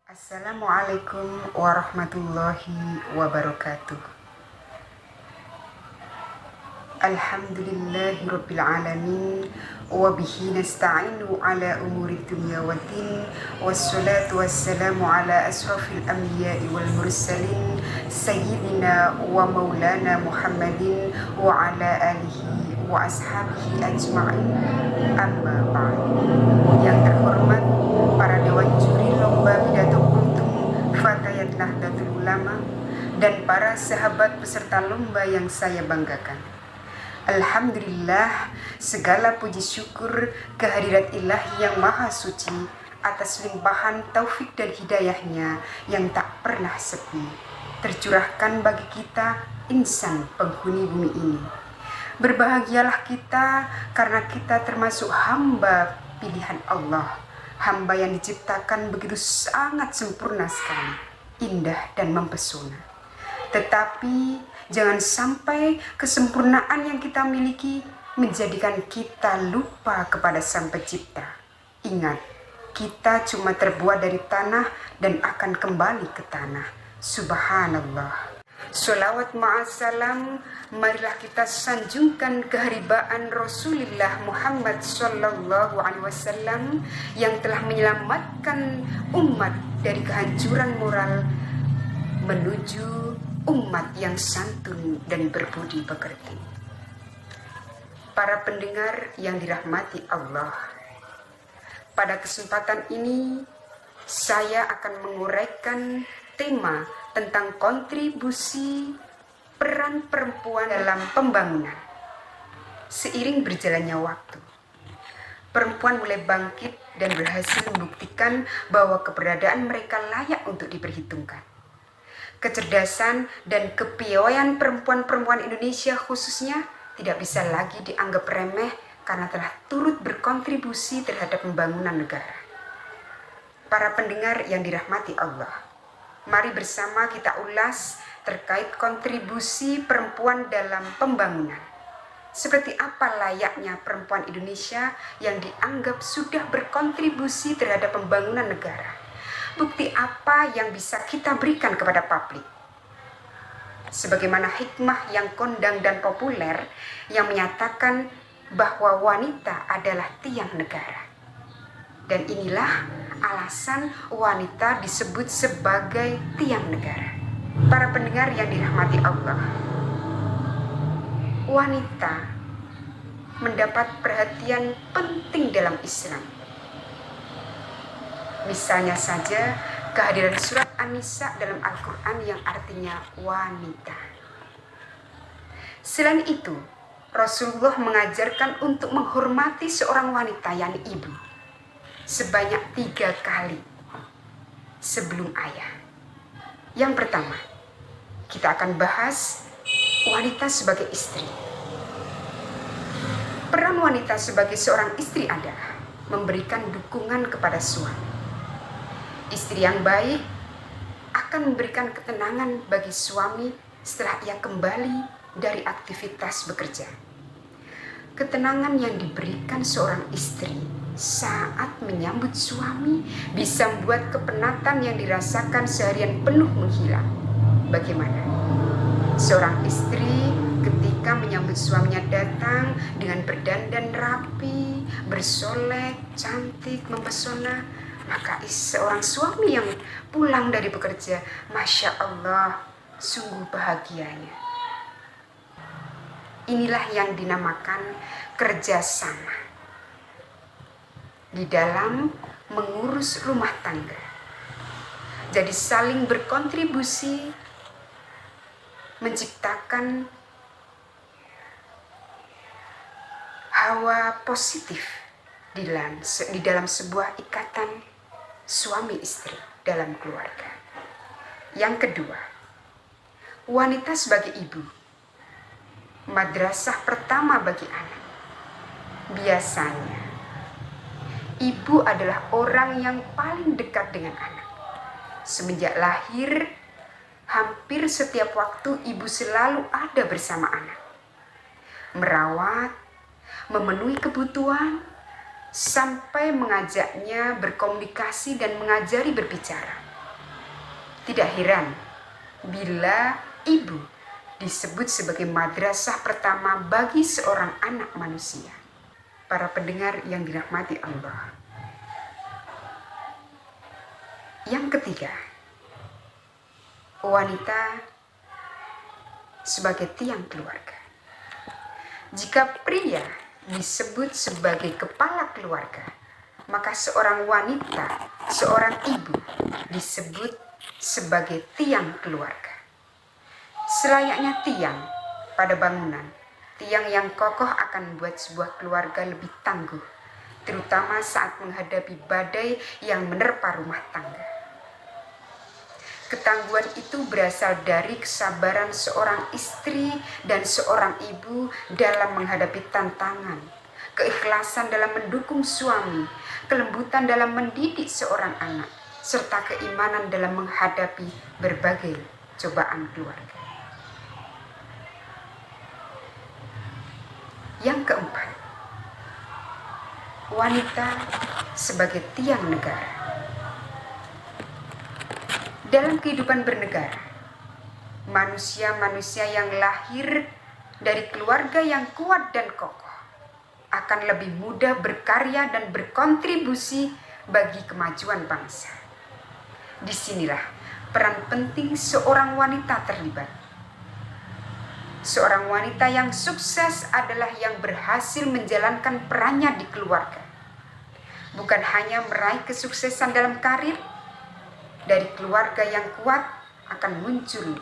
Assalamualaikum warahmatullahi wabarakatuh. Alhamdulillahi rabbil alamin wa bihi nasta'inu ala umuri dunya waddin wassalatu wassalamu ala ashrafil anbiya'i wal mursalin sayyidina wa maulana Muhammadin wa ala alihi wa ashabihi ajma'in, amma ba'd. Yang terhormat para dewan juri lomba pidato kultum Fatayat Nahdlatul Ulama dan para sahabat peserta lomba yang saya banggakan. Alhamdulillah, segala puji syukur kehadirat Ilahi yang maha suci atas limpahan taufik dan hidayahnya yang tak pernah sepi tercurahkan bagi kita insan penghuni bumi ini. Berbahagialah kita karena kita termasuk hamba pilihan Allah, hamba yang diciptakan begitu sangat sempurna sekali, indah dan mempesona. Tetapi jangan sampai kesempurnaan yang kita miliki menjadikan kita lupa kepada Sang Pencipta. Ingat, kita cuma terbuat dari tanah dan akan kembali ke tanah. Subhanallah. Sholawat ma'asalam, marilah kita sanjungkan keharibaan Rasulullah Muhammad Sallallahu Alaihi Wasallam yang telah menyelamatkan umat dari kehancuran moral menuju umat yang santun dan berbudi pekerti. Para pendengar yang dirahmati Allah, pada kesempatan ini saya akan menguraikan tema tentang kontribusi peran perempuan dalam pembangunan. Seiring berjalannya waktu, perempuan mulai bangkit dan berhasil membuktikan bahwa keberadaan mereka layak untuk diperhitungkan. Kecerdasan dan kepiawaian perempuan-perempuan Indonesia khususnya tidak bisa lagi dianggap remeh karena telah turut berkontribusi terhadap pembangunan negara. Para pendengar yang dirahmati Allah, mari bersama kita ulas terkait kontribusi perempuan dalam pembangunan. Seperti apa layaknya perempuan Indonesia yang dianggap sudah berkontribusi terhadap pembangunan negara? Bukti apa yang bisa kita berikan kepada publik? Sebagaimana hikmah yang kondang dan populer yang menyatakan bahwa wanita adalah tiang negara. Dan inilah alasan wanita disebut sebagai tiang negara. Para pendengar yang dirahmati Allah, wanita mendapat perhatian penting dalam Islam. Misalnya saja kehadiran surat An-Nisa dalam Al-Quran yang artinya wanita. Selain itu, Rasulullah mengajarkan untuk menghormati seorang wanita yang ibu sebanyak 3 kali sebelum ayah. Yang pertama, kita akan bahas wanita sebagai istri. Peran wanita sebagai seorang istri adalah memberikan dukungan kepada suami. Istri yang baik akan memberikan ketenangan bagi suami setelah ia kembali dari aktivitas bekerja. Ketenangan yang diberikan seorang istri saat menyambut suami bisa membuat kepenatan yang dirasakan seharian penuh menghilang. Bagaimana? Seorang istri ketika menyambut suaminya datang dengan berdandan rapi, bersolek, cantik, mempesona, maka seorang suami yang pulang dari bekerja, Masya Allah, sungguh bahagianya. Inilah yang dinamakan kerjasama di dalam mengurus rumah tangga. Jadi saling berkontribusi menciptakan hawa positif di dalam sebuah ikatan suami istri dalam keluarga. Yang kedua, wanita sebagai ibu, madrasah pertama bagi anak. Biasanya ibu adalah orang yang paling dekat dengan anak. Semenjak lahir, hampir setiap waktu ibu selalu ada bersama anak, merawat, memenuhi kebutuhan, sampai mengajaknya berkomunikasi dan mengajari berbicara. Tidak heran bila ibu disebut sebagai madrasah pertama bagi seorang anak manusia. Para pendengar yang dirahmati Allah. Yang ketiga, wanita sebagai tiang keluarga. Jika pria disebut sebagai kepala keluarga, maka seorang wanita, seorang ibu disebut sebagai tiang keluarga. Selayaknya tiang pada bangunan, tiang yang kokoh akan membuat sebuah keluarga lebih tangguh, terutama saat menghadapi badai yang menerpa rumah tangga. Ketangguhan itu berasal dari kesabaran seorang istri dan seorang ibu dalam menghadapi tantangan, keikhlasan dalam mendukung suami, kelembutan dalam mendidik seorang anak, serta keimanan dalam menghadapi berbagai cobaan keluarga. Yang keempat, wanita sebagai tiang negara. Dalam kehidupan bernegara, manusia-manusia yang lahir dari keluarga yang kuat dan kokoh akan lebih mudah berkarya dan berkontribusi bagi kemajuan bangsa. Disinilah peran penting seorang wanita terlibat. Seorang wanita yang sukses adalah yang berhasil menjalankan perannya di keluarga. Bukan hanya meraih kesuksesan dalam karir. Dari keluarga yang kuat akan muncul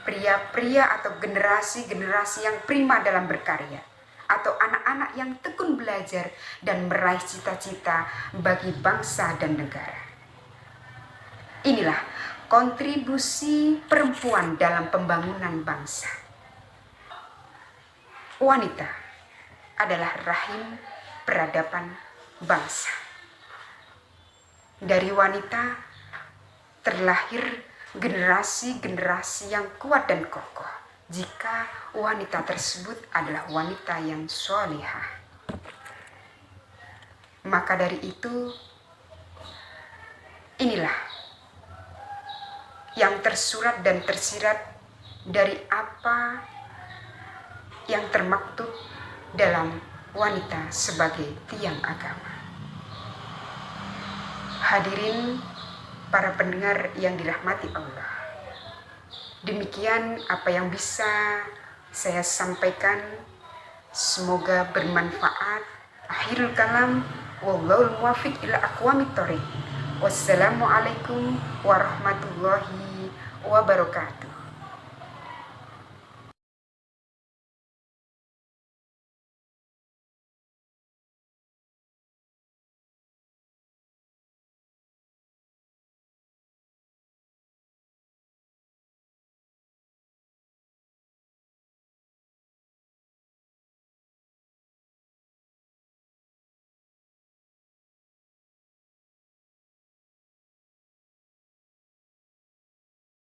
pria-pria atau generasi-generasi yang prima dalam berkarya, atau anak-anak yang tekun belajar dan meraih cita-cita bagi bangsa dan negara. Inilah kontribusi perempuan dalam pembangunan bangsa. Wanita adalah rahim peradaban bangsa. Dari wanita terlahir generasi-generasi yang kuat dan kokoh jika wanita tersebut adalah wanita yang sholihah. Maka dari itu, inilah yang tersurat dan tersirat dari apa yang termaktub dalam wanita sebagai tiang agama. Hadirin para pendengar yang dirahmati Allah, demikian apa yang bisa saya sampaikan. Semoga bermanfaat. Akhirul kalam, wallahul muwaffiq ila aqwamit thoriq. Wassalamualaikum warahmatullahi wabarakatuh.